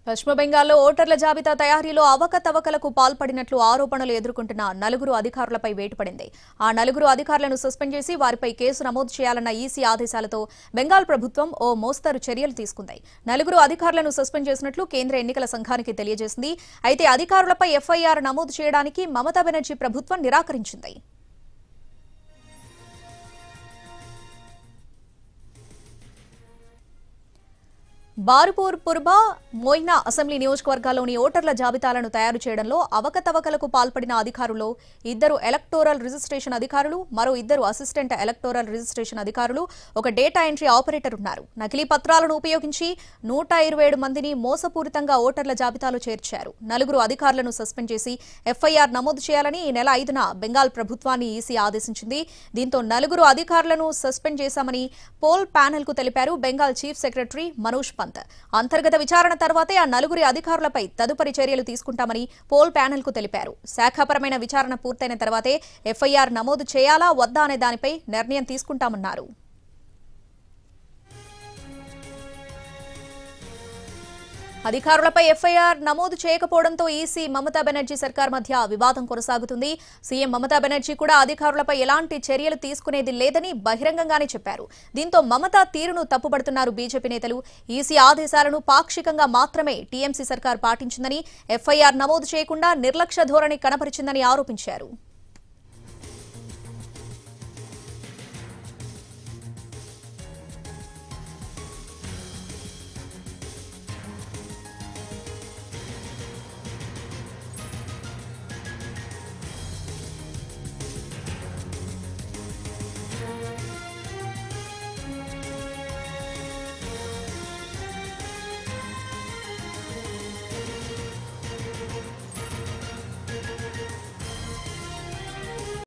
పశ్చిమ బెంగాల్లో ఓటర్ల జాబితా తయారీలో అవకతవకలకు పాల్పడినట్లు ఆరోపణలు ఎదుర్కొంటున్న నలుగురు అధికారులపై వేటు పడింది. ఆ నలుగురు అధికారులను సస్పెండ్ చేసి వారిపై కేసు నమోదు చేయాలన్న ఈసీ ఆదేశాలతో బెంగాల్ ప్రభుత్వం ఓ మోస్తరు చర్యలు తీసుకుంది. నలుగురు అధికారులను సస్పెండ్ చేసినట్లు కేంద్ర ఎన్నికల సంఘానికి తెలియజేసింది. అయితే అధికారులపై ఎఫ్ఐఆర్ నమోదు చేయడానికి మమతా బెనర్జీ ప్రభుత్వం నిరాకరించింది. బారుపూర్ పుర్బా మోయినా అసెంబ్లీ నియోజకవర్గాల్లోని ఓటర్ల జాబితాలను తయారు చేయడంలో అవకతవకలకు పాల్పడిన అధికారులు ఇద్దరు ఎలక్టోరల్ రిజిస్ట్రేషన్ అధికారులు, మరో ఇద్దరు అసిస్టెంట్ ఎలక్టోరల్ రిజిస్ట్రేషన్ అధికారులు, ఒక డేటా ఎంట్రీ ఆపరేటర్ ఉన్నారు. నకిలీ పత్రాలను ఉపయోగించి 127 మందిని మోసపూరితంగా ఓటర్ల జాబితాలో చేర్చారు. నలుగురు అధికారులను సస్పెండ్ చేసి ఎఫ్ఐఆర్ నమోదు చేయాలని ఈ నెల 5న బెంగాల్ ప్రభుత్వాన్ని ఈసీ ఆదేశించింది. దీంతో నలుగురు అధికారులను సస్పెండ్ చేశామని పోల్ ప్యానెల్ కు తెలిపారు బెంగాల్ చీఫ్ సెక్రటరీ మనోజ్ పంత్. అంతర్గత విచారణ తర్వాతే ఆ నలుగురి అధికారులపై తదుపరి చర్యలు తీసుకుంటామని పోల్ ప్యానెల్ కు తెలిపారు. శాఖాపరమైన విచారణ పూర్తయిన తర్వాతే ఎఫ్ఐఆర్ నమోదు చేయాలా వద్దా అనే దానిపై నిర్ణయం తీసుకుంటామన్నారు. అధికారులపై ఎఫ్ఐఆర్ నమోదు చేయకపోవడంతో ఈసీ మమతా బెనర్జీ సర్కార్ మధ్య వివాదం కొనసాగుతుంది. సీఎం మమతా బెనర్జీ కూడా అధికారులపై ఎలాంటి చర్యలు తీసుకునేది లేదని బహిరంగంగానే చెప్పారు. దీంతో మమతా తీరును తప్పుపడుతున్నారు బీజేపీ నేతలు. ఈసీ ఆదేశాలను పాక్షికంగా మాత్రమే టీఎంసీ సర్కార్ పాటించిందని, ఎఫ్ఐఆర్ నమోదు చేయకుండా నిర్లక్ష్య ధోరణి కనపరిచిందని ఆరోపించారు.